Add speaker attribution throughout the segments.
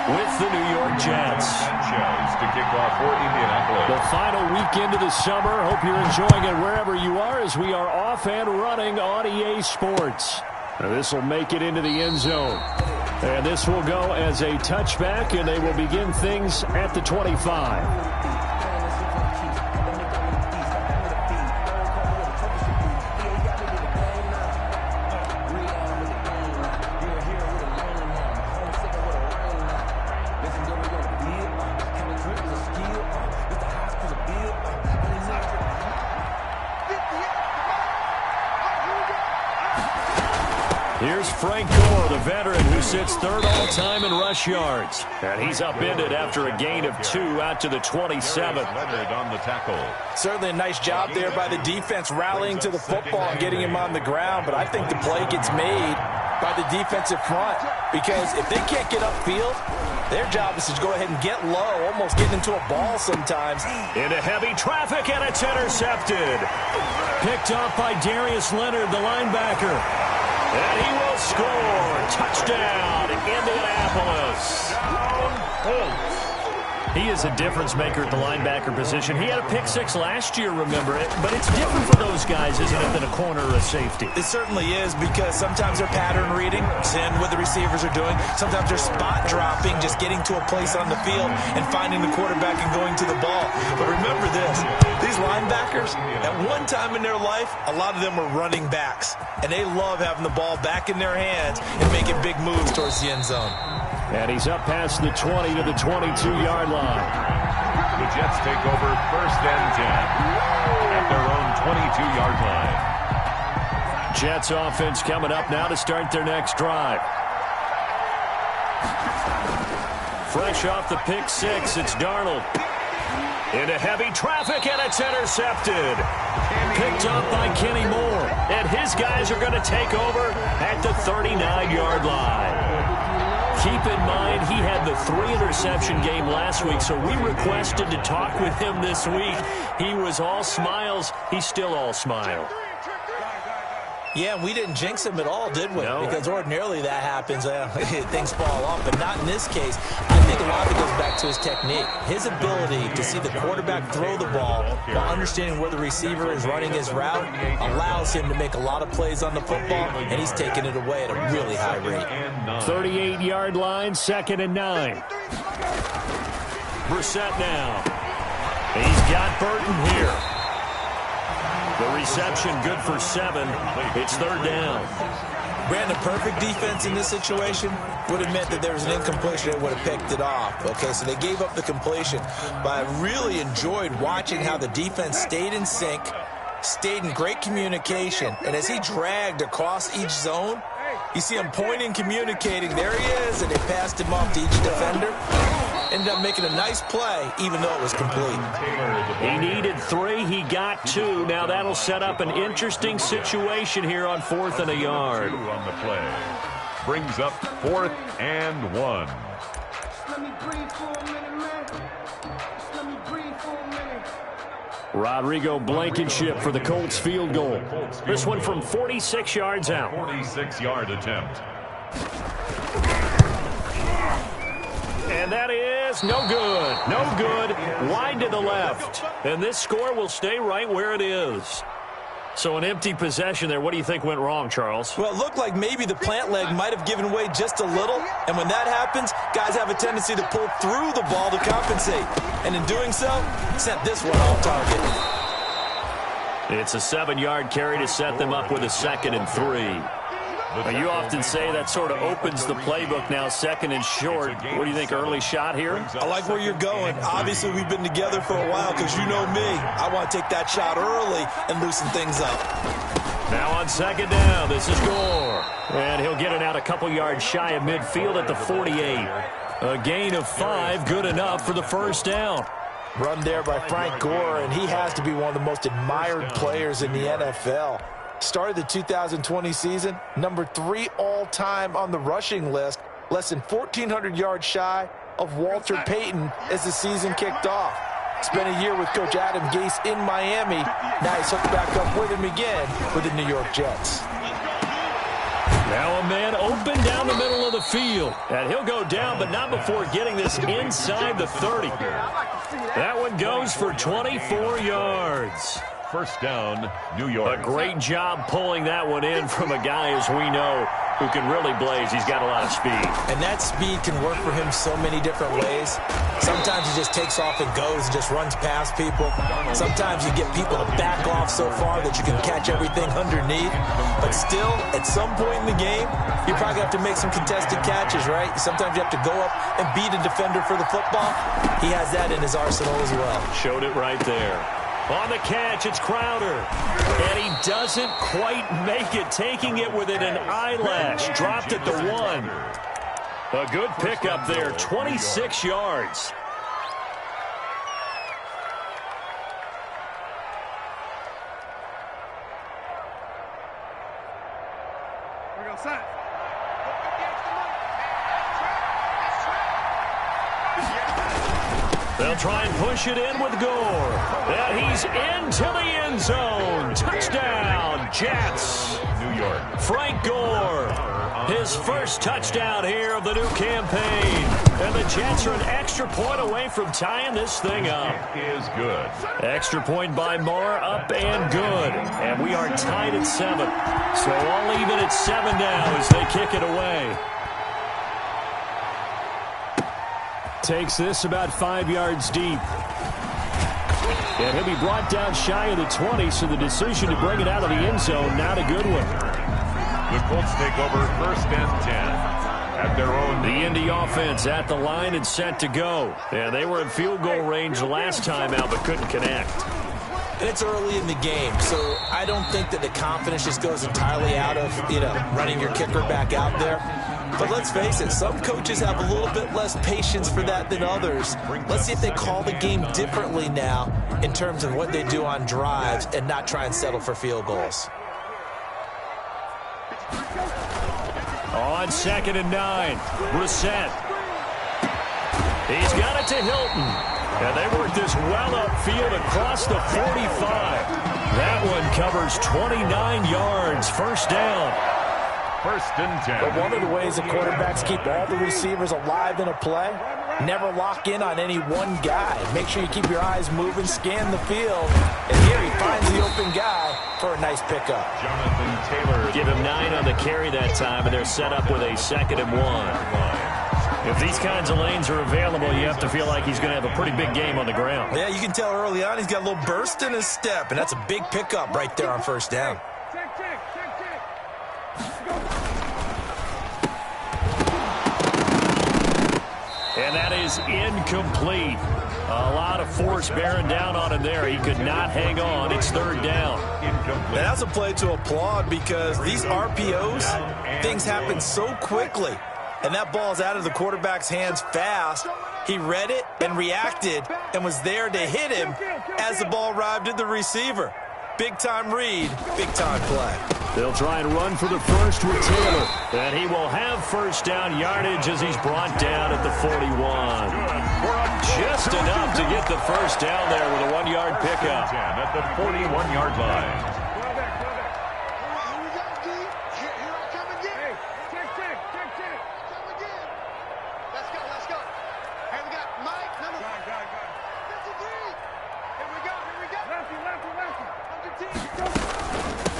Speaker 1: with the New York Jets.
Speaker 2: To kick off for Indianapolis.
Speaker 1: The final weekend of the summer. Hope you're enjoying it wherever you are as we are off and running on EA Sports. This will make it into the end zone. And this will go as a touchback, and they will begin things at the 25. Here's Frank Gore, the veteran who sits third all-time in rush yards. And he's upended after a gain of 2 out to the 27.
Speaker 2: On the tackle.
Speaker 3: Certainly a nice job there by the defense rallying to the football and getting him on the ground. But I think the play gets made by the defensive front. Because if they can't get upfield, their job is to go ahead and get low, almost getting into a ball sometimes.
Speaker 1: Into heavy traffic, and it's intercepted. Picked off by Darius Leonard, the linebacker. And he will score. Touchdown, Indianapolis. He is a difference maker at the linebacker position. He had a pick 6 last year, remember it. But it's different for those guys, isn't it, than a corner or a safety?
Speaker 3: It certainly is, because sometimes they're pattern reading, seeing what the receivers are doing. Sometimes they're spot dropping, just getting to a place on the field and finding the quarterback and going to the ball. But remember this, these linebackers, at one time in their life, a lot of them were running backs. And they love having the ball back in their hands and making big moves towards the end zone.
Speaker 1: And he's up past the 20 to the 22-yard line.
Speaker 2: The Jets take over 1st and 10 at their own 22-yard line.
Speaker 1: Jets offense coming up now to start their next drive. Fresh off the pick 6, it's Darnold. Into heavy traffic, and it's intercepted. Picked up by Kenny Moore. And his guys are going to take over at the 39-yard line. Keep in mind, he had the 3-interception game last week, so we requested to talk with him this week. He was all smiles. He's still all smile.
Speaker 3: Yeah, we didn't jinx him at all, did we?
Speaker 1: No.
Speaker 3: Because ordinarily that happens. Things fall off, but not in this case. I think a lot of it goes back to his technique. His ability to see the quarterback throw the ball while understanding where the receiver is running his route allows him to make a lot of plays on the football, and he's taking it away at a really high rate.
Speaker 1: 38-yard line, 2nd and 9. Brissett now. He's got Burton here. The reception good for 7. It's 3rd down.
Speaker 3: Brandon, perfect defense in this situation would have meant that there was an incompletion that would have picked it off. Okay, so they gave up the completion. But I really enjoyed watching how the defense stayed in sync, stayed in great communication. And as he dragged across each zone, you see him pointing, communicating. There he is, and they passed him off to each defender. Ended up making a nice play, even though it was complete.
Speaker 1: He needed 3. He got 2. Now that'll set up an interesting situation here on 4th and a yard.
Speaker 2: On the play. Brings up 4th and 1.
Speaker 1: Rodrigo Blankenship for the Colts field goal. This one from 46 yards out.
Speaker 2: 46-yard attempt.
Speaker 1: And that is no good. No good. Wide to the left. And this score will stay right where it is. So an empty possession there. What do you think went wrong, Charles?
Speaker 3: Well, it looked like maybe the plant leg might have given way just a little. And when that happens, guys have a tendency to pull through the ball to compensate. And in doing so, sent this one off target.
Speaker 1: It's a 7-yard carry to set them up with a 2nd and 3. Now, you often say that sort of opens the playbook now, 2nd and short. What do you think, early shot here?
Speaker 3: I like where you're going. Obviously, we've been together for a while because you know me. I want to take that shot early and loosen things up.
Speaker 1: Now on 2nd down, this is Gore. And he'll get it out a couple yards shy of midfield at the 48. A gain of 5, good enough for the 1st down.
Speaker 3: Run there by Frank Gore, and he has to be one of the most admired players in the NFL. Started the 2020 season, number 3 all-time on the rushing list, less than 1,400 yards shy of Walter Payton as the season kicked off. Spent a year with Coach Adam Gase in Miami. Now he's hooked back up with him again with the New York Jets.
Speaker 1: Now a man open down the middle of the field. And he'll go down, but not before getting this inside the 30. That one goes for 24 yards.
Speaker 2: First down, New York.
Speaker 1: A great job pulling that one in from a guy, as we know, who can really blaze. He's got a lot of speed.
Speaker 3: And that speed can work for him so many different ways. Sometimes he just takes off and goes and just runs past people. Sometimes you get people to back off so far that you can catch everything underneath. But still, at some point in the game, you probably have to make some contested catches, right? Sometimes you have to go up and beat a defender for the football. He has that in his arsenal as well. Showed it right there. On the catch, it's Crowder. And he doesn't quite make it, taking it within an eyelash. Dropped at the 1. A good pickup there, 26 yards.
Speaker 4: Here we go, set.
Speaker 1: They'll try and push it in with Gore. And he's into the end zone. Touchdown, Jets.
Speaker 2: New York.
Speaker 1: Frank Gore, his first touchdown here of the new campaign. And the Jets are an extra point away from tying this thing up.
Speaker 2: It is good.
Speaker 1: Extra point by Moore, up and good. And we are tied at 7. So all even at 7 now as they kick it away. Takes this about 5 yards deep. And he'll be brought down shy of the 20, so the decision to bring it out of the end zone, not a good one.
Speaker 2: The Colts take over first and 10 at their own.
Speaker 1: The Indy offense at the line and set to go. And they were in field goal range last time out, but couldn't connect.
Speaker 3: And it's early in the game, so I don't think that the confidence just goes entirely out of, running your kicker back out there. But let's face it, some coaches have a little bit less patience for that than others. Let's see if they call the game differently now in terms of what they do on drives and not try and settle for field goals.
Speaker 1: On 2nd and 9, Brissett. He's got it to Hilton. And they work this well upfield across the 45. That one covers 29 yards. First down.
Speaker 2: First and 10.
Speaker 3: But one of the ways that quarterbacks keep all the receivers alive in a play, never lock in on any one guy. Make sure you keep your eyes moving, scan the field. And here he finds the open guy for a nice pickup.
Speaker 2: Jonathan Taylor.
Speaker 1: Give him 9 on the carry that time, and they're set up with a 2nd and 1. If these kinds of lanes are available, you have to feel like he's going to have a pretty big game on the ground.
Speaker 3: Yeah, you can tell early on he's got a little burst in his step, and that's a big pickup right there on first down.
Speaker 1: And that is incomplete. A lot of force bearing down on him there. He could not hang on. It's 3rd down.
Speaker 3: And that's a play to applaud because these RPOs, things happen so quickly. And that ball's out of the quarterback's hands fast. He read it and reacted and was there to hit him as the ball arrived at the receiver. Big-time read, big-time play.
Speaker 1: They'll try and run for the first with Taylor. And he will have first down yardage as he's brought down at the 41. Just enough to get the first down there with a 1-yard pickup.
Speaker 2: At the 41-yard line.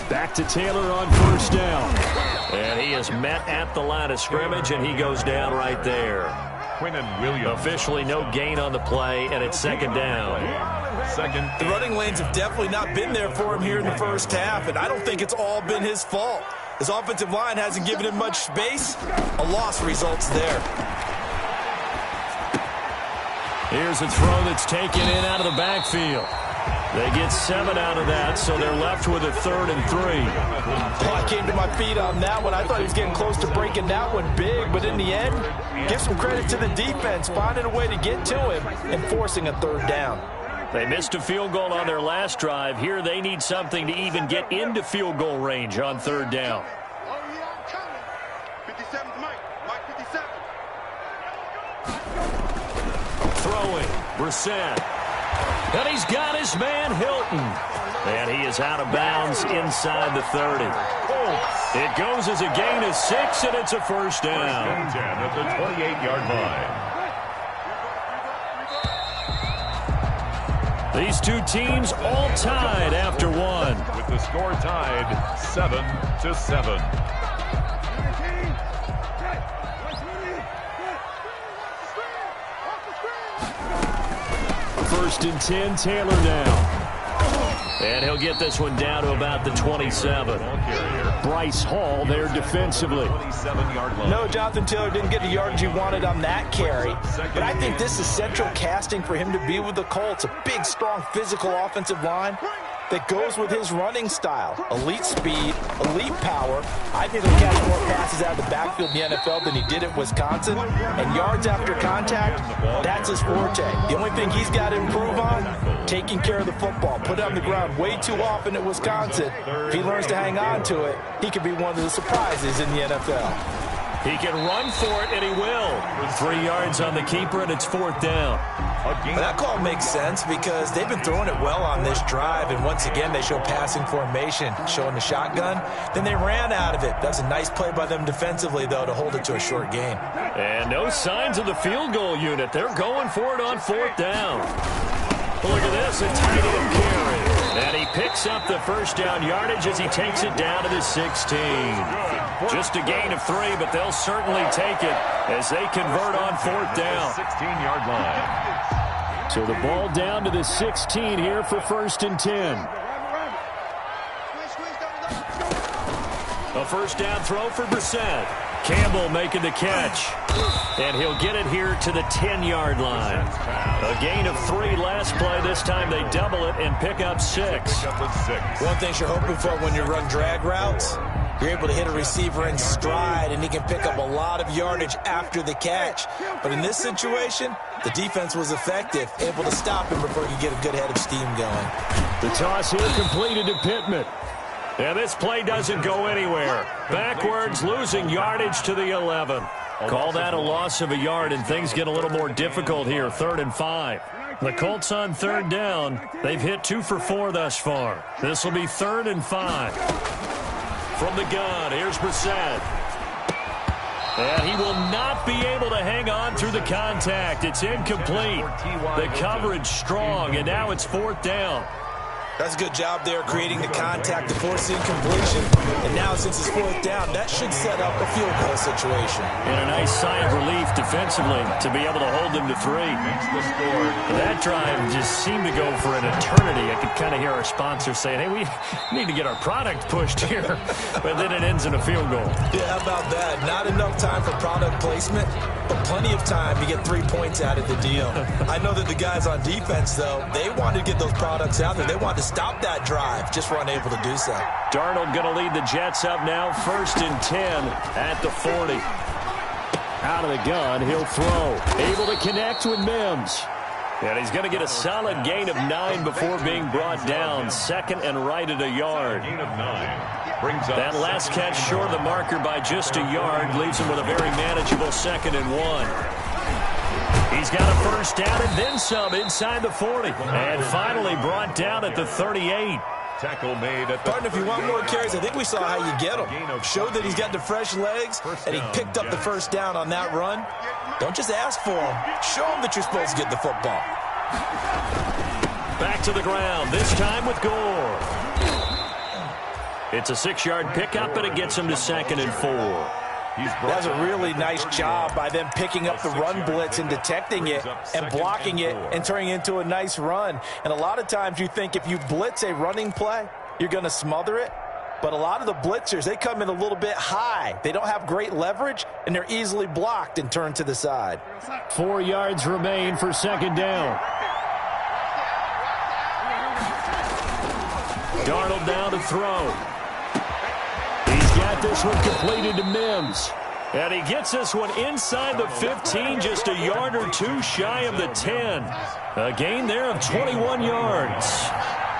Speaker 1: Back to Taylor on first down. And he is met at the line of scrimmage, and he goes down right there.
Speaker 2: Quinnen Williams.
Speaker 1: Officially no gain on the play, and it's 2nd down.
Speaker 3: The running lanes have definitely not been there for him here in the first half, and I don't think it's all been his fault. His offensive line hasn't given him much space. A loss results there.
Speaker 1: Here's a throw that's taken in out of the backfield. They get 7 out of that, so they're left with a 3rd and 3.
Speaker 3: Well, I came to my feet on that one. I thought he was getting close to breaking that one big, but in the end, give some credit to the defense, finding a way to get to him and forcing a 3rd down.
Speaker 1: They missed a field goal on their last drive. Here they need something to even get into field goal range on 3rd down.
Speaker 4: Oh, yeah, I'm coming. 57's Mike. Mike 57.
Speaker 1: Throwing, Brissett. And he's got his man Hilton. And he is out of bounds inside the 30. It goes as a gain of 6, and it's a first down.
Speaker 2: First and 10 at the 28-yard line.
Speaker 1: These two teams all tied after one.
Speaker 2: With the score tied 7-7.
Speaker 1: First and 10, Taylor now. And he'll get this one down to about the 27. Bryce Hall there defensively.
Speaker 3: No, Jonathan Taylor didn't get the yardage he wanted on that carry. But I think this is central casting for him to be with the Colts. A big, strong, physical offensive line that goes with his running style. Elite speed, elite power. I think he'll catch more passes out of the backfield in the NFL than he did at Wisconsin. And yards after contact, that's his forte. The only thing he's got to improve on, taking care of the football. Put it on the ground way too often at Wisconsin. If he learns to hang on to it, he could be one of the surprises in the NFL.
Speaker 1: He can run for it, and he will. 3 yards on the keeper, and it's 4th down.
Speaker 3: That call makes sense because they've been throwing it well on this drive, and once again they show passing formation, showing the shotgun. Then they ran out of it. That's a nice play by them defensively, though, to hold it to a short gain.
Speaker 1: And no signs of the field goal unit. They're going for it on 4th down. Look at this, a tight end carry. And he picks up the first down yardage as he takes it down to the 16. Just a gain of 3, but they'll certainly take it as they convert on 4th down.
Speaker 2: 16-yard line.
Speaker 1: So the ball down to the 16 here for 1st and 10. A first down throw for Brissett. Campbell making the catch. And he'll get it here to the 10-yard line. A gain of 3 last play. This time they double it and pick up 6.
Speaker 3: One thing you're hoping for when you run drag routes, you're able to hit a receiver in stride, and he can pick up a lot of yardage after the catch. But in this situation, the defense was effective, able to stop him before he could get a good head of steam going.
Speaker 1: The toss here completed to Pittman. And this play doesn't go anywhere. Backwards, losing yardage to the 11. Call that a loss of a yard, and things get a little more difficult here, 3rd and 5. The Colts on 3rd down. They've hit 2 for 4 thus far. This will be 3rd and 5. From the gun, here's Brissett. And he will not be able to hang on through the contact. It's incomplete. The coverage strong, and now it's 4th down.
Speaker 3: That's a good job there creating the contact to force the incompletion. And now since it's 4th down, that should set up a field goal situation.
Speaker 1: And a nice sigh of relief defensively to be able to hold them to 3. That drive just seemed to go for an eternity. I could kind of hear our sponsor saying, hey, we need to get our product pushed here. But then it ends in a field goal.
Speaker 3: Yeah, how about that? Not enough time for product placement, but plenty of time to get 3 points out of the deal. I know that the guys on defense, though, they wanted to get those products out there. They wanted to stop that drive, just were unable to do so.
Speaker 1: Darnold going to lead the Jets up now, 1st and 10 at the 40. Out of the gun, he'll throw. Able to connect with Mims. And he's going to get a solid gain of 9 before being brought down. 2nd and right at a yard.
Speaker 2: Gain of 9.
Speaker 1: That last catch short of the marker by just a yard leaves him with a very manageable 2nd and 1. He's got a first down and then some inside the 40. And finally brought down at the 38.
Speaker 2: Tackle made at the
Speaker 3: Pardon, if you want more carries, I think we saw how you get him. Showed that he's got the fresh legs, and he picked up the first down on that run. Don't just ask for him. Show him that you're supposed to get the football.
Speaker 1: Back to the ground, this time with Gore. It's a 6-yard pickup, and it gets him to 2nd and 4.
Speaker 3: That's a really nice job by them picking up the run blitz and detecting it and blocking it and turning it into a nice run. And a lot of times you think if you blitz a running play, you're going to smother it. But a lot of the blitzers, they come in a little bit high. They don't have great leverage, and they're easily blocked and turned to the side.
Speaker 1: 4 yards remain for 2nd down. Darnold down to throw. Got this one completed to Mims. And he gets this one inside the 15, just a yard or 2 shy of the 10. A gain there of 21 yards.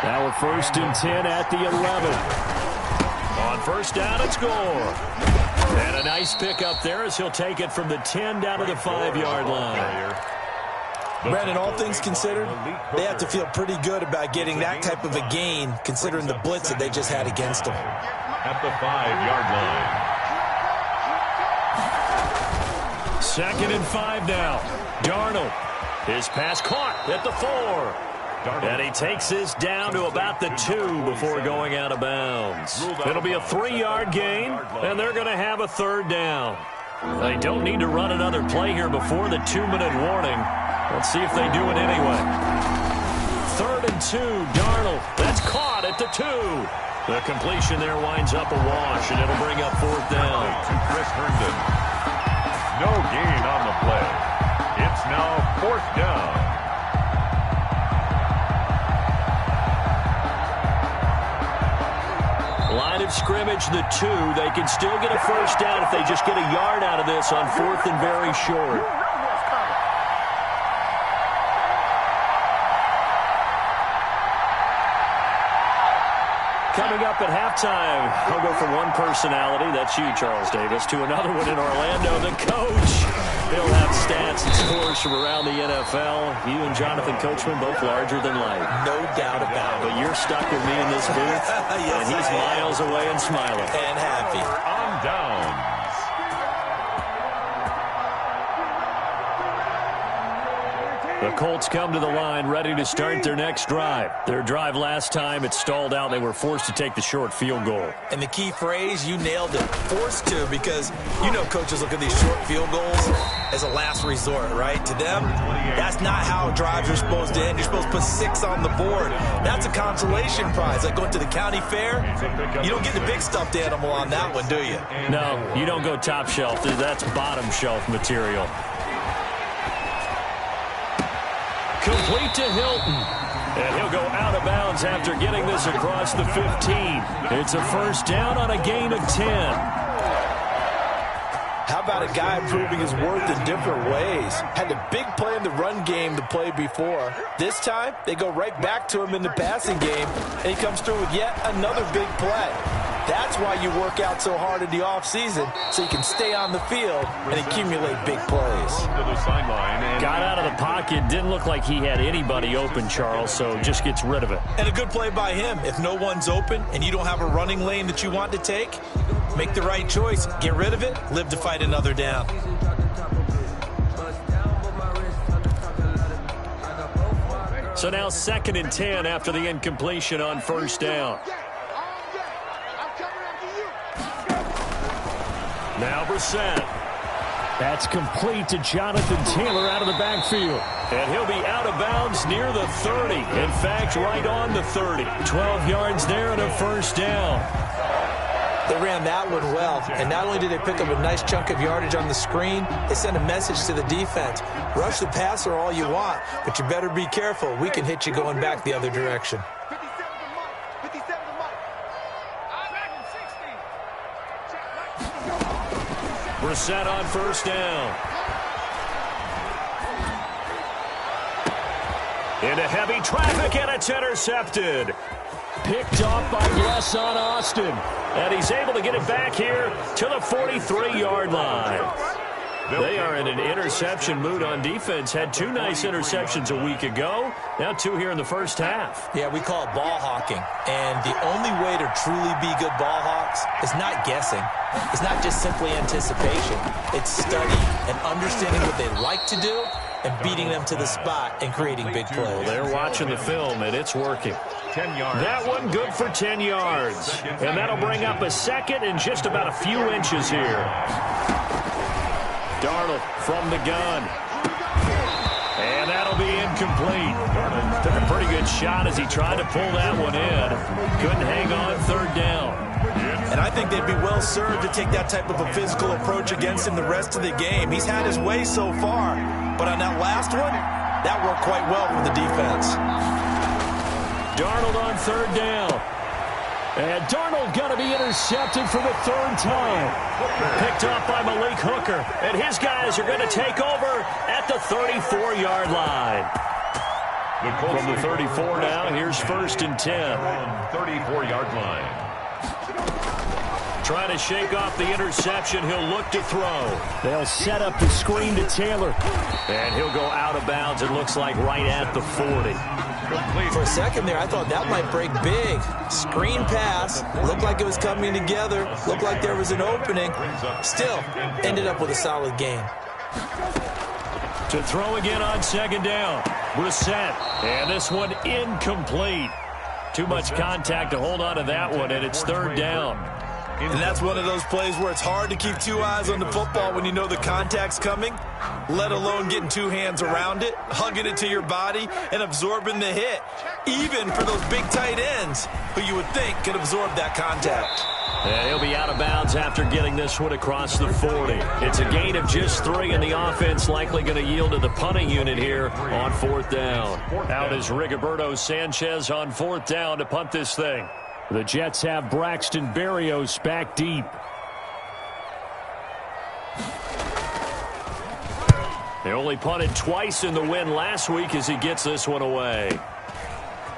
Speaker 1: Now a 1st and 10 at the 11. On 1st down, it's Gore. And a nice pickup there as he'll take it from the 10 down to the 5-yard line.
Speaker 3: Brandon, all things considered, they have to feel pretty good about getting that type of a gain, considering the blitz that they just had against them.
Speaker 2: at the 5-yard line.
Speaker 1: 2nd and 5 now. Darnold. His pass caught at the 4. And he takes this down to about the 2 before going out of bounds. It'll be a 3-yard gain, and they're going to have a 3rd down. They don't need to run another play here before the 2-minute warning. Let's see if they do it anyway. 3rd and 2, Darnold. That's caught at the 2. The completion there winds up a wash, and it'll bring up 4th down.
Speaker 2: To Chris Herndon. No gain on the play. It's now 4th down.
Speaker 1: Line of scrimmage, the 2. They can still get a 1st down if they just get a yard out of this on 4th and very short. Coming up at halftime, he'll go from one personality, that's you, Charles Davis, to another one in Orlando, the coach. He'll have stats and scores from around the NFL. You and Jonathan Coachman both larger than life.
Speaker 3: No doubt about it.
Speaker 1: But you're stuck with me in this booth,
Speaker 3: Yes,
Speaker 1: and he's miles away and smiling.
Speaker 3: And happy.
Speaker 2: On downs.
Speaker 1: The Colts come to the line ready to start their next drive. Their drive last time, it stalled out. They were forced to take the short field goal.
Speaker 3: And the key phrase, you nailed it, forced to, because you know coaches look at these short field goals as a last resort, right? To them, that's not how drives are supposed to end. You're supposed to put 6 on the board. That's a consolation prize, like going to the county fair. You don't get the big stuffed animal on that one, do you?
Speaker 1: No, you don't go top shelf. That's bottom shelf material. Complete to Hilton. And he'll go out of bounds after getting this across the 15. It's a 1st down on a gain of 10.
Speaker 3: How about a guy proving his worth in different ways? Had a big play in the run game the play before. This time, they go right back to him in the passing game, and he comes through with yet another big play. That's why you work out so hard in the offseason, so you can stay on the field and accumulate big plays.
Speaker 2: To the sideline and
Speaker 1: got out of the pocket. Didn't look like he had anybody open, Charles, so just gets rid of it.
Speaker 3: And a good play by him. If no one's open and you don't have a running lane that you want to take, make the right choice. Get rid of it. Live to fight another down.
Speaker 1: So now 2nd and 10 after the incompletion on 1st down. Now Brissett. That's complete to Jonathan Taylor out of the backfield. And he'll be out of bounds near the 30. In fact, right on the 30. 12 yards there and a 1st down.
Speaker 3: They ran that one well. And not only did they pick up a nice chunk of yardage on the screen, they sent a message to the defense. Rush the passer all you want, but you better be careful. We can hit you going back the other direction.
Speaker 1: Brissett on 1st down. Into heavy traffic, and it's intercepted. Picked off by Blesson Austin. And he's able to get it back here to the 43-yard line. They are in an interception mood on defense. Had 2 nice interceptions a week ago. Now 2 here in the first half.
Speaker 3: Yeah, we call it ball hawking. And the only way to truly be good ball hawks is not guessing. It's not just simply anticipation. It's study and understanding what they like to do and beating them to the spot and creating big plays.
Speaker 1: They're watching the film, and it's working.
Speaker 2: 10 yards.
Speaker 1: That one good for 10 yards. And that'll bring up a 2nd and just about a few inches here. Darnold from the gun. And that'll be incomplete. Took a pretty good shot as he tried to pull that one in. Couldn't hang on 3rd down.
Speaker 3: And I think they'd be well served to take that type of a physical approach against him the rest of the game. He's had his way so far. But on that last one, that worked quite well for the defense.
Speaker 1: Darnold on 3rd down. And Darnold going to be intercepted for the 3rd time. Picked off by Malik Hooker. And his guys are going to take over at the 34-yard line. From the 34 now, here's 1st and 10.
Speaker 2: 34-yard line.
Speaker 1: trying to shake off the interception. He'll look to throw. They'll set up the screen to Taylor. And he'll go out of bounds, it looks like, right at the 40.
Speaker 3: For a second there, I thought that might break big. Screen pass. Looked like it was coming together. Looked like there was an opening. Still, ended up with a solid gain.
Speaker 1: To throw again on second down. Brissett. And this one incomplete. Too much contact to hold on to that one, and it's third down.
Speaker 3: And that's one of those plays where it's hard to keep two eyes on the football when you know the contact's coming, let alone getting two hands around it, hugging it to your body, and absorbing the hit, even for those big tight ends who you would think could absorb that contact.
Speaker 1: And he'll be out of bounds after getting this one across the 40. It's a gain of just 3, and the offense likely going to yield to the punting unit here on fourth down. Out is Rigoberto Sanchez on fourth down to punt this thing. The Jets have Braxton Berrios back deep. They only punted twice in the win last week as he gets this one away.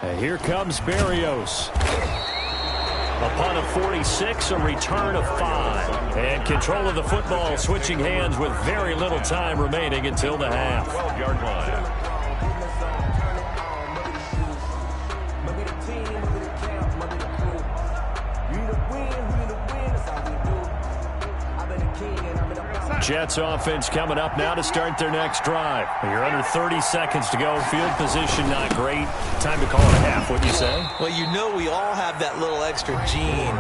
Speaker 1: And here comes Berrios. A punt of 46, a return of 5. And control of the football switching hands with very little time remaining until the half.
Speaker 2: 12-yard line.
Speaker 1: Jets offense coming up now to start their next drive. You're under 30 seconds to go. Field position not great. Time to call it a half, wouldn't you say?
Speaker 3: Well, you know we all have that little extra gene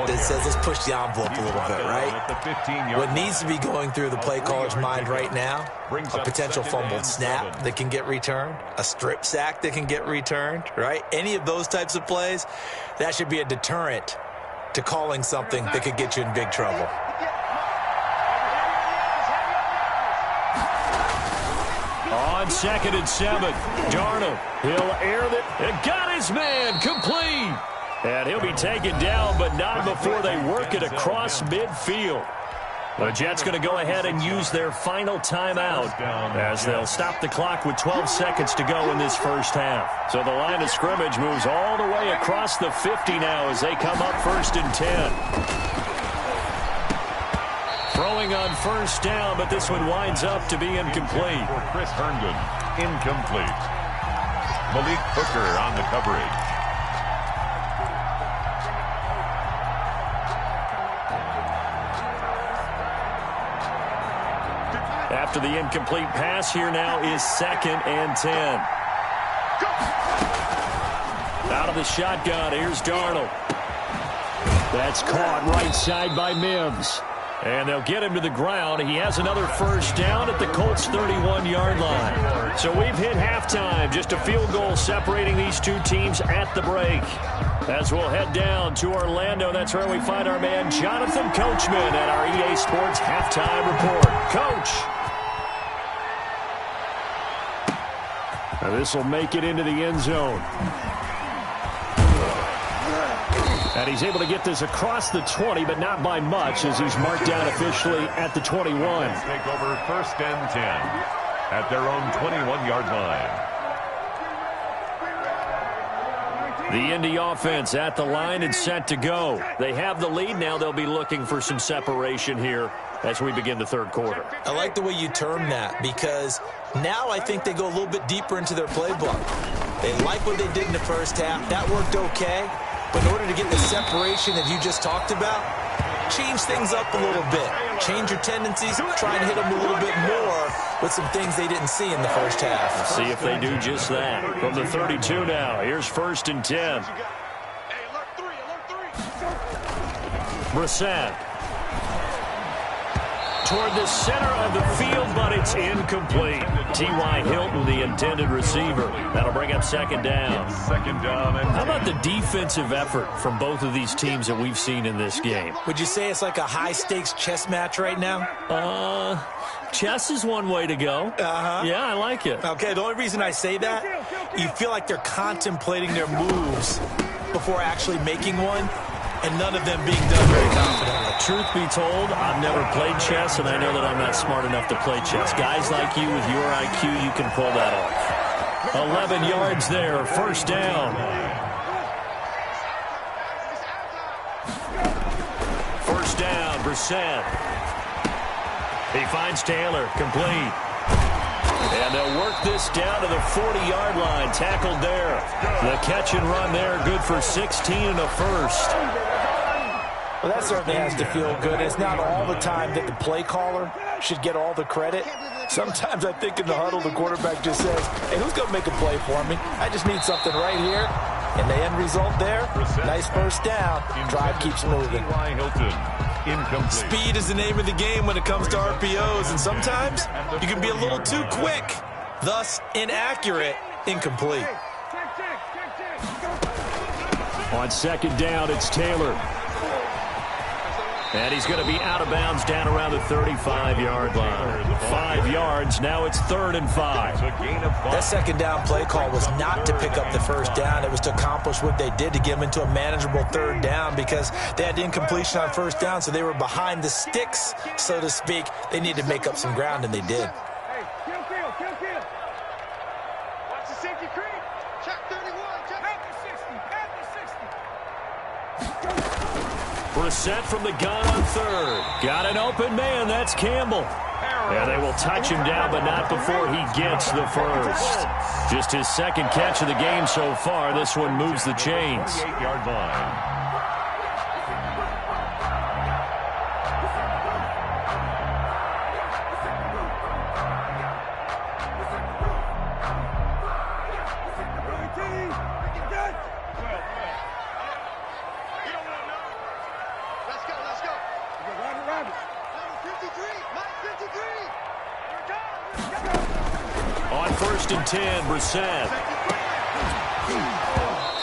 Speaker 3: that says let's push the envelope a little bit, right? What needs to be going through the play caller's mind right now, a potential fumbled snap that can get returned, a strip sack that can get returned, right? Any of those types of plays, that should be a deterrent to calling something that could get you in big trouble.
Speaker 1: On 2nd and 7, Darnold, he'll air it, and got his man complete. And he'll be taken down, but not before they work it across midfield. The Jets going to go ahead and use their final timeout as they'll stop the clock with 12 seconds to go in this first half. So the line of scrimmage moves all the way across the 50 now as they come up 1st and 10. Throwing on first down, but this one winds up to be incomplete.
Speaker 2: For Chris Herndon, incomplete. Malik Hooker on the coverage.
Speaker 1: After the incomplete pass, here now is 2nd and 10. Out of the shotgun, here's Darnold. That's caught right side by Mims. And they'll get him to the ground. He has another first down at the Colts' 31-yard line. So we've hit halftime. Just a field goal separating these two teams at the break. As we'll head down to Orlando, that's where we find our man Jonathan Coachman at our EA Sports Halftime Report. Coach. Now this will make it into the end zone. And he's able to get this across the 20, but not by much, as he's marked down officially at the 21.
Speaker 2: Take over 1st and 10 at their own 21-yard line.
Speaker 1: The Indy offense at the line and set to go. They have the lead now. They'll be looking for some separation here as we begin the third quarter.
Speaker 3: I like the way you term that, because now I think they go a little bit deeper into their playbook. They like what they did in the first half. That worked okay. But in order to get the separation that you just talked about, change things up a little bit. Change your tendencies, try and hit them a little bit more with some things they didn't see in the first half.
Speaker 1: Let's see if they do just that. From the 32 now, here's 1st and 10. Brissett. Toward the center of the field, but it's incomplete. T.Y. Hilton, the intended receiver. That'll bring up 2nd down.
Speaker 2: 2nd down. And
Speaker 1: how about the defensive effort from both of these teams that we've seen in this game?
Speaker 3: Would you say it's like a high-stakes chess match right now?
Speaker 1: Chess is one way to go. Yeah, I like it.
Speaker 3: Okay, the only reason I say that, you feel like they're contemplating their moves before actually making one, and none of them being done very confidently.
Speaker 1: Truth be told, I've never played chess, and I know that I'm not smart enough to play chess. Guys like you with your IQ, you can pull that off. 11 yards there, 1st down. down, Brissett. He finds Taylor, complete. And they'll work this down to the 40-yard line, tackled there. The catch and run there, good for 16 and a first.
Speaker 3: Well, that certainly has to feel good. It's not all the time that the play caller should get all the credit. Sometimes I think in the huddle, the quarterback just says, hey, who's going to make a play for me? I just need something right here. And the end result there, nice first down. Drive keeps moving. Speed is the name of the game when it comes to RPOs. And sometimes you can be a little too quick, thus inaccurate, incomplete.
Speaker 1: On second down, it's Taylor. And he's going to be out of bounds down around the 35-yard line. 5 yards, now it's 3rd and 5.
Speaker 3: That second down play call was not to pick up the first down. It was to accomplish what they did to get them into a manageable 3rd down because they had incompletion on first down, so they were behind the sticks, so to speak. They needed to make up some ground, and they did.
Speaker 4: Watch the safety creep. Check 31. Check. At the 60.
Speaker 1: Brissett from the gun on 3rd. Got an open man. That's Campbell. And they will touch him down, but not before he gets the first. Just his 2nd catch of the game so far. This one moves the chains.
Speaker 2: 8-yard line.
Speaker 1: On 1st and 10, Brissett.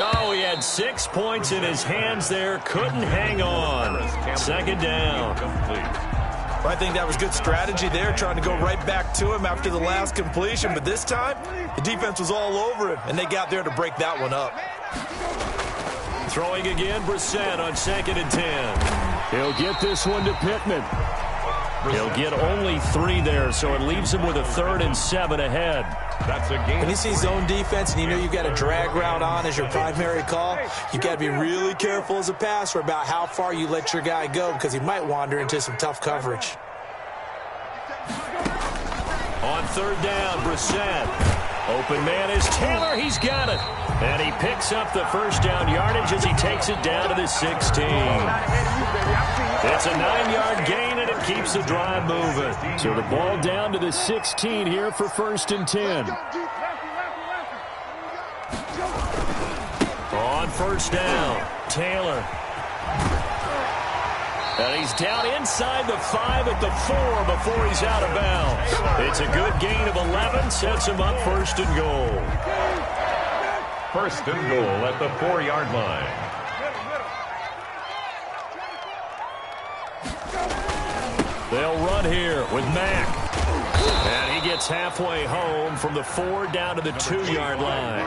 Speaker 1: Oh, he had 6 points in his hands there. Couldn't hang on. 2nd down.
Speaker 3: Well, I think that was good strategy there, trying to go right back to him after the last completion. But this time, the defense was all over him, and they got there to break that one up.
Speaker 1: Throwing again, Brissett on 2nd and 10. He'll get this one to Pittman. He'll get only 3 there, so it leaves him with a 3rd and 7 ahead.
Speaker 2: That's a game.
Speaker 3: When you see zone defense and you know you've got a drag route on as your primary call, you've got to be really careful as a passer about how far you let your guy go because he might wander into some tough coverage.
Speaker 1: On 3rd down, Brissett. Open man is Taylor. He's got it. And he picks up the first down yardage as he takes it down to the 16. It's a 9-yard gain, and it keeps the drive moving. So the ball down to the 16 here for 1st and 10. On 1st down, Taylor. And he's down inside the 5 at the 4 before he's out of bounds. It's a good gain of 11, sets him up 1st and goal.
Speaker 2: 1st and goal at the 4-yard line.
Speaker 1: They'll run here with Mack. And he gets halfway home from the 4 down to the 2-yard line.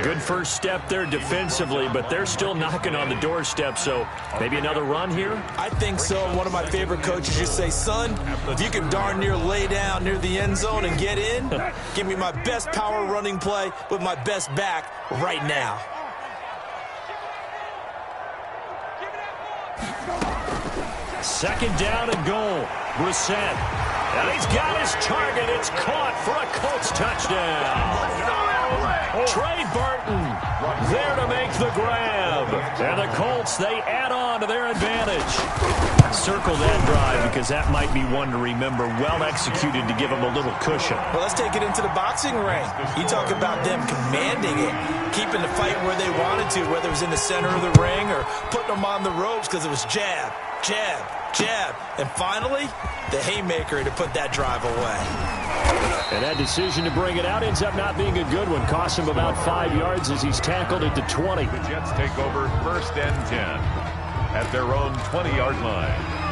Speaker 1: Good first step there defensively, but they're still knocking on the doorstep, so maybe another run here?
Speaker 3: I think so. One of my favorite coaches just say, son, if you can darn near lay down near the end zone and get in, give me my best power running play with my best back right now.
Speaker 1: Second down and goal. Brissett. And he's got his target. It's caught for a Colts touchdown. Trey Burton there to make the grab. And the Colts, they add on to their advantage. Circle that drive because that might be one to remember. Well executed to give them a little cushion.
Speaker 3: Well, let's take it into the boxing ring. You talk about them commanding it, keeping the fight where they wanted to, whether it was in the center of the ring or putting them on the ropes because it was jab, jab, jab. And finally, the haymaker to put that drive away.
Speaker 1: And that decision to bring it out ends up not being a good one. Costs him about 5 yards as he's tackled at the 20.
Speaker 2: The Jets take over 1st and 10 at their own 20-yard line.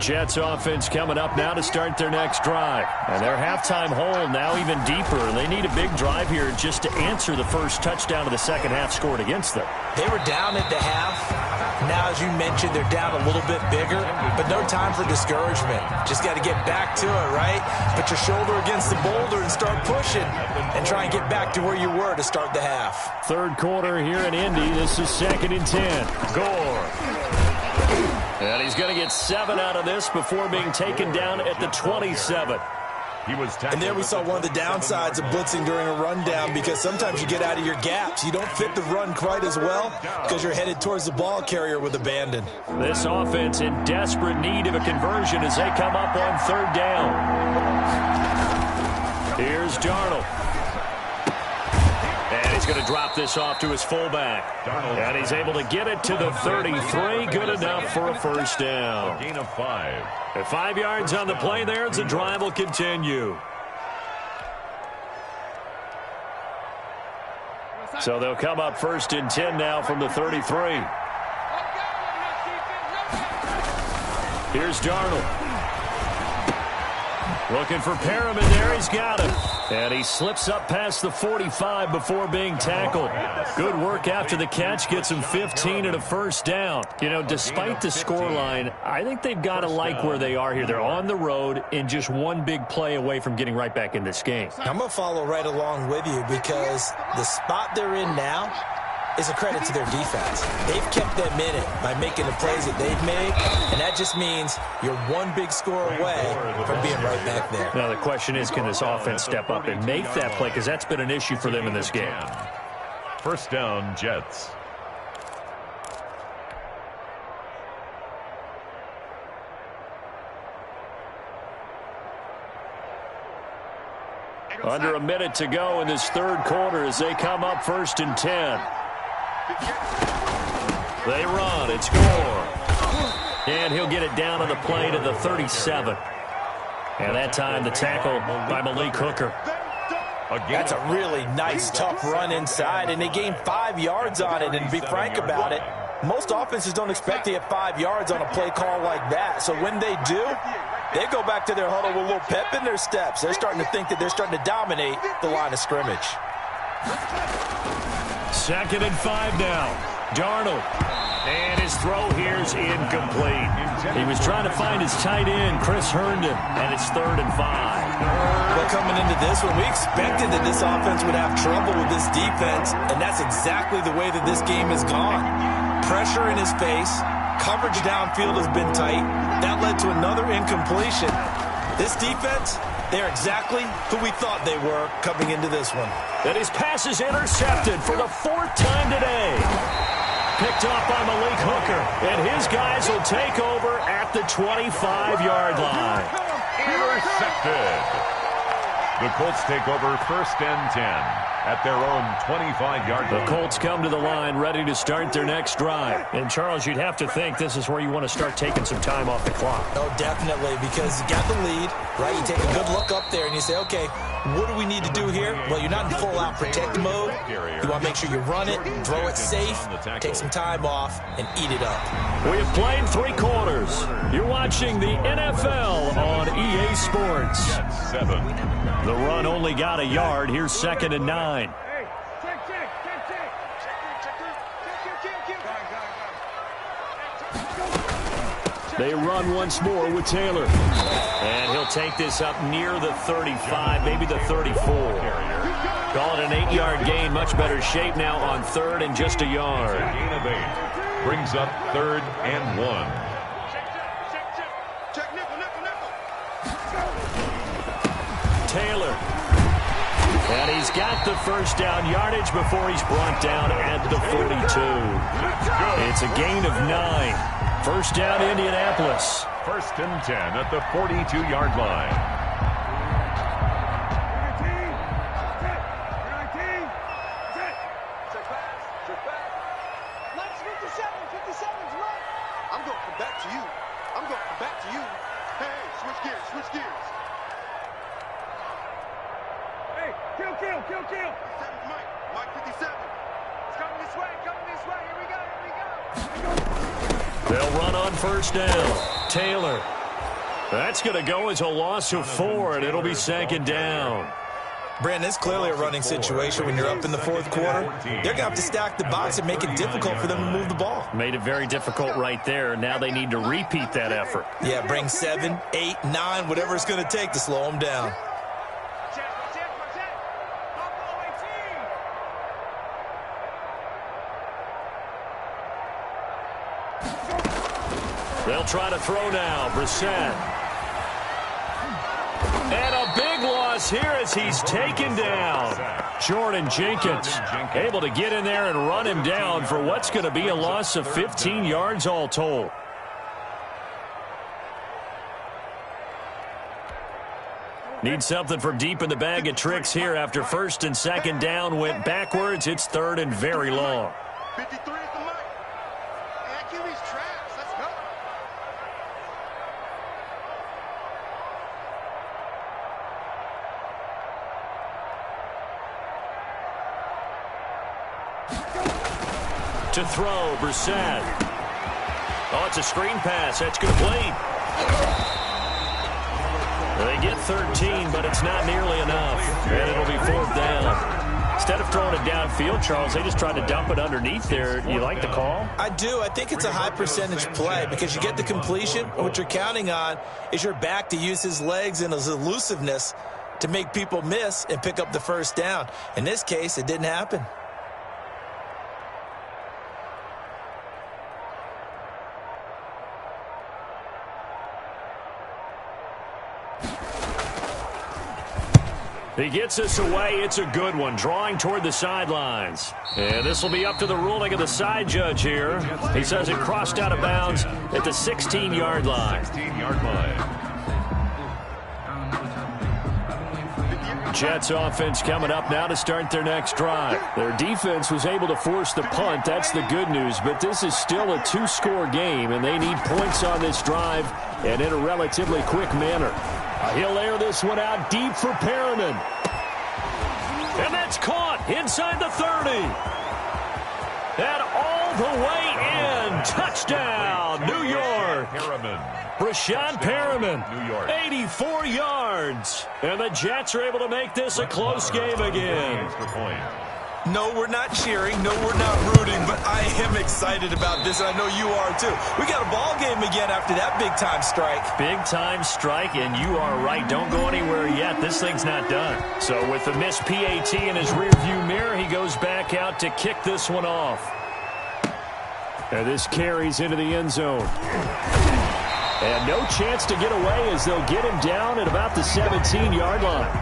Speaker 1: Jets offense coming up now to start their next drive. And their halftime hole now even deeper. And they need a big drive here just to answer the first touchdown of the second half scored against them.
Speaker 3: They were down at the half. Now now, as you mentioned, they're down a little bit bigger, but no time for discouragement. Just got to get back to it, right? Put your shoulder against the boulder and start pushing and try and get back to where you were to start the half.
Speaker 1: Third quarter here in Indy. This is 2nd and 10. Gore. And he's going to get 7 out of this before being taken down at the 27.
Speaker 3: And there we saw one of the downsides of blitzing during a rundown, because sometimes you get out of your gaps. You don't fit the run quite as well because you're headed towards the ball carrier with abandon.
Speaker 1: This offense in desperate need of a conversion as they come up on 3rd down. Here's Darnold. And he's going to drop this off to his fullback. And he's able to get it to the 33. Good enough for a first down.
Speaker 2: A gain of 5.
Speaker 1: At 5 yards on the play there, as the drive will continue. So they'll come up 1st and 10 now from the 33. Here's Darnold. Looking for Perriman there. He's got him. And he slips up past the 45 before being tackled. Good work after the catch. Gets him 15 and a first down. You know, despite the scoreline, I think they've got to like where they are here. They're on the road and just one big play away from getting right back in this game.
Speaker 3: I'm going to follow right along with you, because the spot they're in now is a credit to their defense. They've kept them in it by making the plays that they've made, and that just means you're one big score away from being right back there.
Speaker 1: Now the question is, can this offense step up and make that play, because that's been an issue for them in this game.
Speaker 2: First down, Jets.
Speaker 1: Under a minute to go in this 3rd quarter as they come up 1st and 10. They run. It's Gore. And he'll get it down on the play to the 37. And that time the tackle by Malik Hooker.
Speaker 3: That's a really nice, tough run inside, and they gained 5 yards on it. And to be frank about it, most offenses don't expect to get 5 yards on a play call like that. So when they do, they go back to their huddle with a little pep in their steps. They're starting to think that they're starting to dominate the line of scrimmage.
Speaker 1: 2nd and 5 now. Darnold. And his throw here's incomplete. He was trying to find his tight end, Chris Herndon, and it's 3rd and 5.
Speaker 3: Well, coming into this one, we expected that this offense would have trouble with this defense, and that's exactly the way that this game has gone. Pressure in his face. Coverage downfield has been tight. That led to another incompletion. This defense, they're exactly who we thought they were coming into this one.
Speaker 1: And his pass is intercepted for the 4th time today. Picked off by Malik Hooker, and his guys will take over at the 25-yard line.
Speaker 2: Intercepted. The Colts take over 1st and 10 at their own 25-yard line.
Speaker 1: The Colts come to the line ready to start their next drive. And, Charles, you'd have to think this is where you want to start taking some time off the clock.
Speaker 3: Oh, definitely, because you got the lead, right? You take a good look up there and you say, okay, what do we need to do here? Well, you're not in full-out protect mode. You want to make sure you run it, throw it safe, take some time off, and eat it up.
Speaker 1: We have played 3 quarters. You're watching the NFL on EA Sports.
Speaker 2: 7.
Speaker 1: The run only got a yard. Here's 2nd and 9. They run once more with Taylor. And he'll take this up near the 35, maybe the 34. Call it an 8-yard gain. Much better shape now on 3rd and just a yard.
Speaker 2: A gain of 8. Brings up 3rd and 1.
Speaker 1: Taylor. And he's got the first down yardage before he's brought down at the 42. It's a gain of 9. First down, Indianapolis.
Speaker 2: 1st and 10 at the 42-yard line.
Speaker 4: I'm going to come back to you. I'm going to come back to you. Hey, switch gears, switch gears. Hey, kill. 7's Mike 57. It's coming this way, here we go.
Speaker 1: They'll run on first down. Taylor. That's going to go as a loss of 4, and it'll be 2nd down.
Speaker 3: Brandon, it's clearly a running situation when you're up in the fourth quarter. They're going to have to stack the box and make it difficult for them to move the ball.
Speaker 1: Made it very difficult right there. Now they need to repeat that effort.
Speaker 3: Yeah, bring 7, 8, 9, whatever it's going to take to slow them down.
Speaker 1: They'll try to throw now. Brissett. And a big loss here as he's taken down. Jordan Jenkins able to get in there and run him down for what's going to be a loss of 15 yards all told. Need something from deep in the bag of tricks here after first and second down went backwards. It's third and very long.
Speaker 4: 53 is the mic. And QB's trash. Let's go.
Speaker 1: To throw, Brissett. Oh, it's a screen pass. That's complete. They get 13, but it's not nearly enough. And it'll be fourth down. Instead of throwing it downfield, Charles, they just tried to dump it underneath there. You like the call?
Speaker 3: I do. I think it's a high percentage play because you get the completion. What you're counting on is your back to use his legs and his elusiveness to make people miss and pick up the first down. In this case, it didn't happen.
Speaker 1: He gets us away. It's a good one. Drawing toward the sidelines. And this will be up to the ruling of the side judge here. He says it crossed out of bounds at the 16-yard line.
Speaker 2: 16-yard line.
Speaker 1: Jets offense coming up now to start their next drive. Their defense was able to force the punt. That's the good news. But this is still a two-score game, and they need points on this drive and in a relatively quick manner. He'll air this one out deep for Perriman. And that's caught inside the 30. And all the way in. Touchdown, New York. Brashad Perriman,
Speaker 2: New York.
Speaker 1: 84 yards. And the Jets are able to make this a close game again.
Speaker 3: No, we're not cheering. No, we're not rooting. But I am excited about this, and I know you are too. We got a ball game again after that big-time strike.
Speaker 1: Big-time strike, and you are right. Don't go anywhere yet. This thing's not done. So with the missed PAT in his rearview mirror, he goes back out to kick this one off. And this carries into the end zone. And no chance to get away as they'll get him down at about the 17-yard line.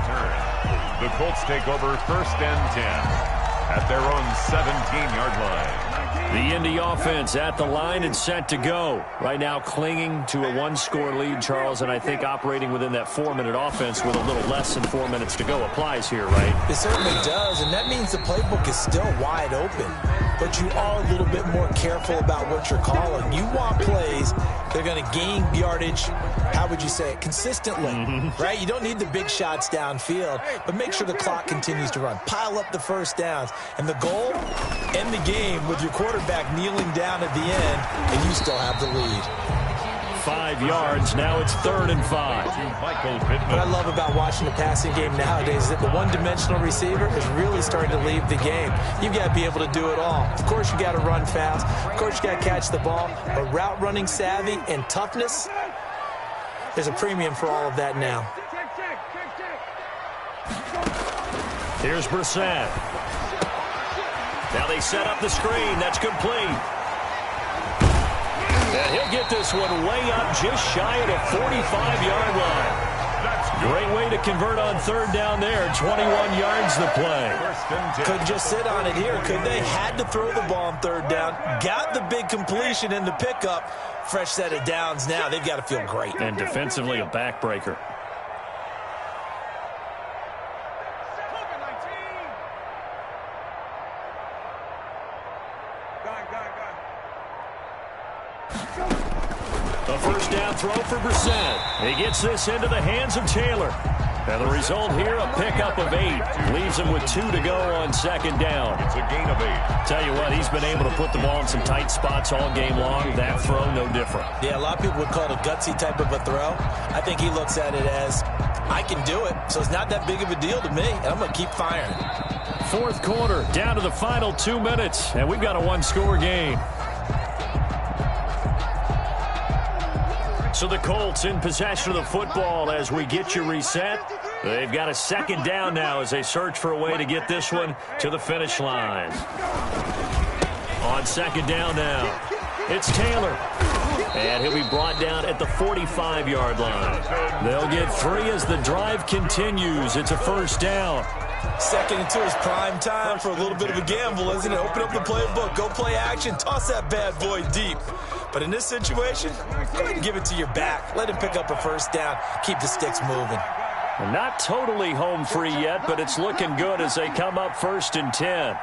Speaker 2: The Colts take over first and 10. At their own 17-yard line.
Speaker 1: The Indy offense at the line and set to go. Right now clinging to a one-score lead, Charles, and I think operating within that 4-minute offense with a little less than 4 minutes to go applies here, right?
Speaker 3: It certainly does, and that means the playbook is still wide open. But you are a little bit more careful about what you're calling. You want plays that are going to gain yardage, how would you say it, consistently, right? You don't need the big shots downfield, but make sure the clock continues to run. Pile up the first downs. And the goal, end the game with your quarterback kneeling down at the end, and you still have the lead.
Speaker 1: 5 yards. Now it's 3rd and 5.
Speaker 3: What I love about watching the passing game nowadays is that the one-dimensional receiver is really starting to leave the game. You've got to be able to do it all. Of course, you got to run fast. Of course, you got to catch the ball. But route running savvy and toughness, there's a premium for all of that now.
Speaker 1: Here's Brissett. Now they set up the screen. That's complete. And he'll get this one way up just shy of the 45-yard line. Great way to convert on 3rd down there. 21 yards the play.
Speaker 3: Couldn't just sit on it here, could they? Had to throw the ball on 3rd down. Got the big completion in the pickup. Fresh set of downs now. They've got to feel great.
Speaker 1: And defensively a backbreaker. A 1st down throw for Brissett. He gets this into the hands of Taylor. And the result here, a pickup of 8. Leaves him with 2 to go on second down.
Speaker 2: It's a gain of 8.
Speaker 1: Tell you what, he's been able to put the ball in some tight spots all game long. That throw, no different.
Speaker 3: Yeah, a lot of people would call it a gutsy type of a throw. I think he looks at it as, I can do it, so it's not that big of a deal to me, and I'm going to keep firing.
Speaker 1: Fourth quarter, down to the final 2 minutes, and we've got a one-score game. So the Colts in possession of the football as we get you reset. They've got a second down now as they search for a way to get this one to the finish line. On second down now, it's Taylor. And he'll be brought down at the 45-yard line. They'll get 3 as the drive continues. It's a first down.
Speaker 3: Second and 2 is prime time for a little bit of a gamble, isn't it? Open up the playbook, go play action, toss that bad boy deep. But in this situation, go ahead and give it to your back. Let him pick up a first down. Keep the sticks moving.
Speaker 1: Not totally home free yet, but it's looking good as they come up 1st and 10.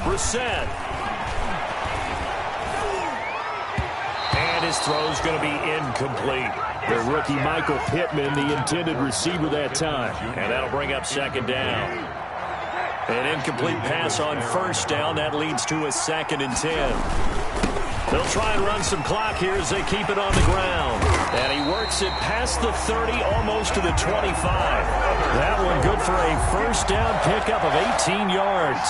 Speaker 1: Brissett. And his throw's going to be incomplete. The rookie Michael Pittman, the intended receiver that time. And that'll bring up second down. An incomplete pass on first down. That leads to a 2nd and 10. They'll try and run some clock here as they keep it on the ground. And he works it past the 30, almost to the 25. That one good for a first down pickup of 18 yards.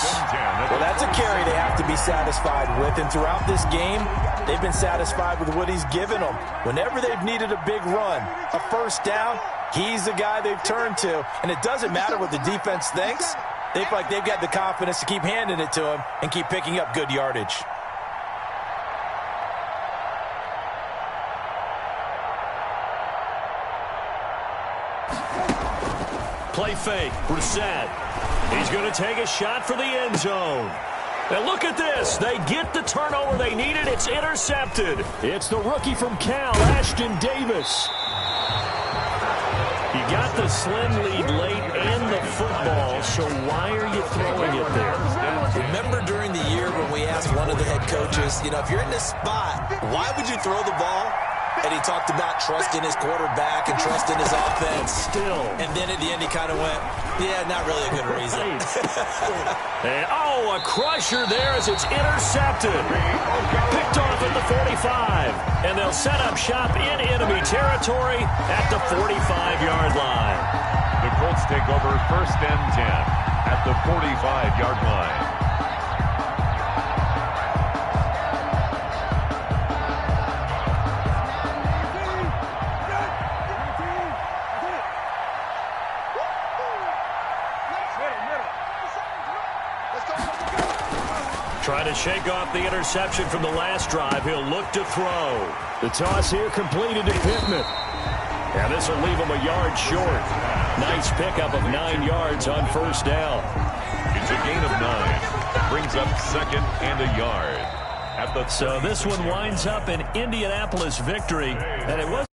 Speaker 3: Well, that's a carry they have to be satisfied with. And throughout this game, they've been satisfied with what he's given them. Whenever they've needed a big run, a first down, he's the guy they've turned to. And it doesn't matter what the defense thinks. They feel like they've got the confidence to keep handing it to him and keep picking up good yardage.
Speaker 1: Play fake, Brissett. He's going to take a shot for the end zone. And look at this. They get the turnover they needed. It's intercepted. It's the rookie from Cal, Ashton Davis. You got the slim lead late and the football, so why are you throwing it there?
Speaker 3: Remember during the year when we asked one of the head coaches, if you're in this spot, why would you throw the ball? And he talked about trusting his quarterback and trusting his offense.
Speaker 1: Still.
Speaker 3: And then at the end he kind of went, yeah, not really a good reason.
Speaker 1: And, a crusher there as it's intercepted. Picked off at the 45. And they'll set up shop in enemy territory at the 45-yard line.
Speaker 2: The Colts take over 1st and 10 at the 45-yard line.
Speaker 1: Trying to shake off the interception from the last drive. He'll look to throw. The toss here completed to Pittman. And this will leave him a yard short. Nice pickup of 9 yards on first down.
Speaker 2: It's a gain of 9. Brings up 2nd and a yard.
Speaker 1: So this one winds up an Indianapolis victory. And it was